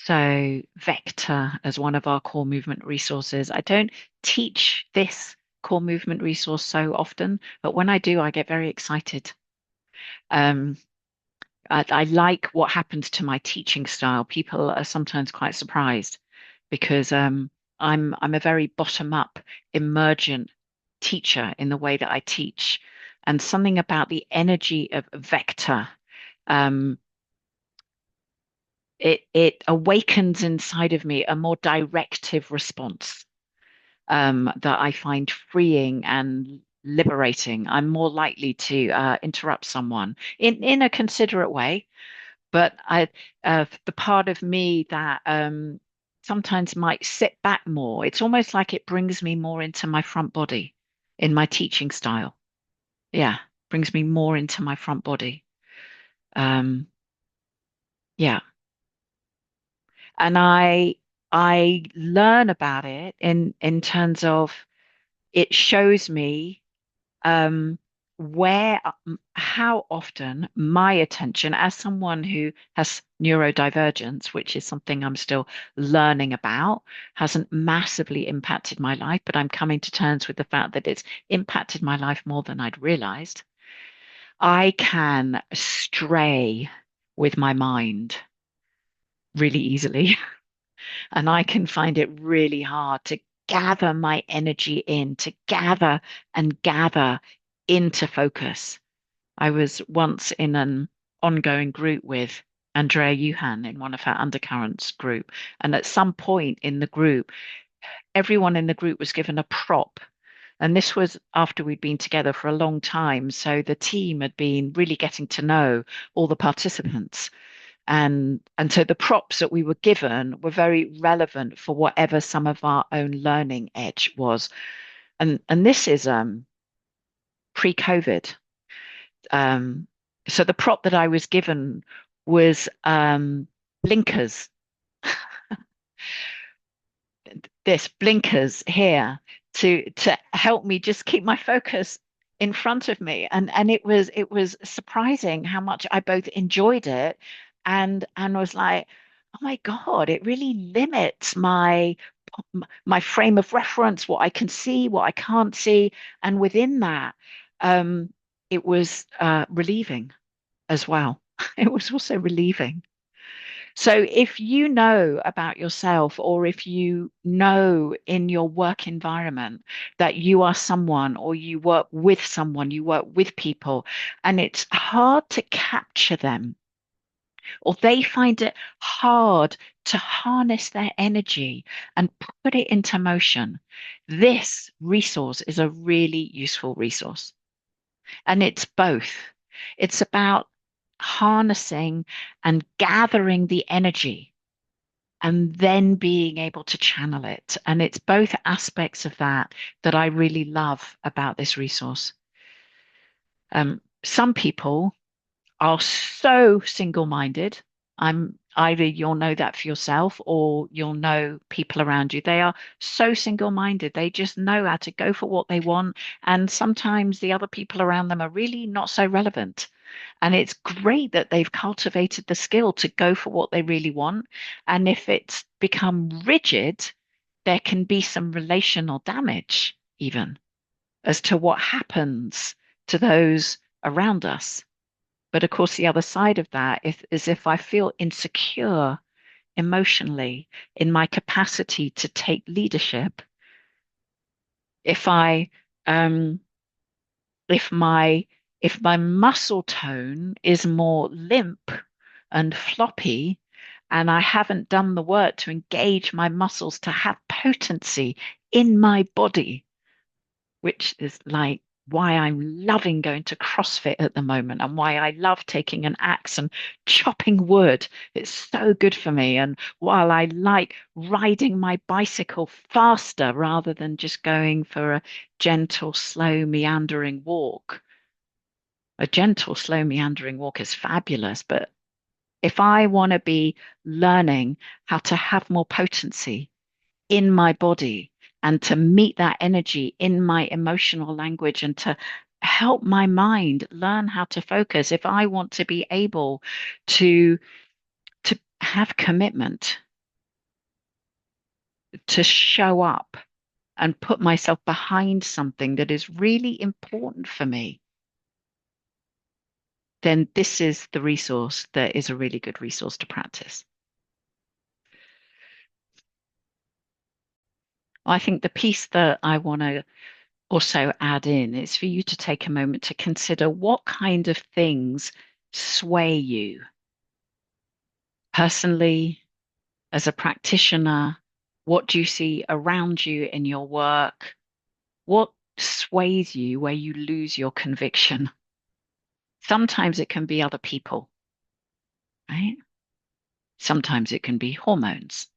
So Vector as one of our core movement resources. I don't teach this core movement resource so often, but when I do, I get very excited. Um, I like what happens to my teaching style. People are sometimes quite surprised because I'm a very bottom-up, emergent teacher in the way that I teach, and something about the energy of Vector. Um, it awakens inside of me a more directive response that I find freeing and liberating. I'm more likely to interrupt someone in a considerate way, but the part of me that sometimes might sit back more, it's almost like it brings me more into my front body in my teaching style. Yeah, brings me more into my front body. Um, yeah. And I learn about it in terms of it shows me um where how often my attention as someone who has neurodivergence, which is something I'm still learning about, hasn't massively impacted my life, but I'm coming to terms with the fact that it's impacted my life more than I'd realized. I can stray with my mind really easily. And I can find it really hard to gather my energy in, to gather and gather into focus. I was once in an ongoing group with Andrea Yuhan in one of her undercurrents group. And at some point in the group, everyone in the group was given a prop. And this was after we'd been together for a long time. So the team had been really getting to know all the participants. And so the props that we were given were very relevant for whatever some of our own learning edge was. And this is pre-COVID. Um, so the prop that I was given was blinkers, this blinkers here to help me just keep my focus in front of me. And it was surprising how much I both enjoyed it and was like, oh my God, it really limits my frame of reference, what I can see, what I can't see. And within that, um, it was relieving as well. It was also relieving. So if you know about yourself, or if you know in your work environment that you are someone, or you work with someone, you work with people, and it's hard to capture them, or they find it hard to harness their energy and put it into motion, this resource is a really useful resource. And it's both. It's about harnessing and gathering the energy and then being able to channel it. And it's both aspects of that that I really love about this resource. Some people are so single-minded. I'm either you'll know that for yourself or you'll know people around you. They are so single-minded. They just know how to go for what they want. And sometimes the other people around them are really not so relevant. And it's great that they've cultivated the skill to go for what they really want. And if it's become rigid, there can be some relational damage, even as to what happens to those around us. But of course, the other side of that is if I feel insecure emotionally in my capacity to take leadership, if I um, if my muscle tone is more limp and floppy, and I haven't done the work to engage my muscles to have potency in my body, which is like why I'm loving going to CrossFit at the moment and why I love taking an axe and chopping wood. It's so good for me. And while I like riding my bicycle faster rather than just going for a gentle, slow, meandering walk, a gentle, slow, meandering walk is fabulous. But if I want to be learning how to have more potency in my body and to meet that energy in my emotional language and to help my mind learn how to focus, if I want to be able to have commitment, to show up and put myself behind something that is really important for me, then this is the resource that is a really good resource to practice. I think the piece that I want to also add in is for you to take a moment to consider what kind of things sway you personally, as a practitioner. What do you see around you in your work? What sways you where you lose your conviction? Sometimes it can be other people, right? Sometimes it can be hormones.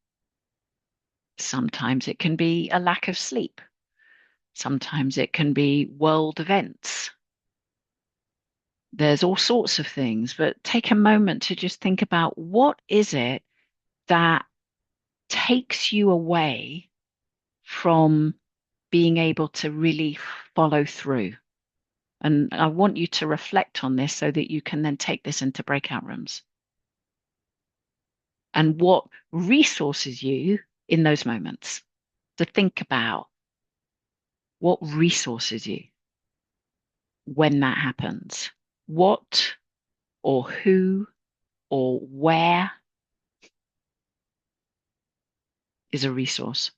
Sometimes it can be a lack of sleep. Sometimes it can be world events. There's all sorts of things, but take a moment to just think about what is it that takes you away from being able to really follow through. And I want you to reflect on this so that you can then take this into breakout rooms. And what resources you in those moments to think about what resources you when that happens. What or who or where is a resource?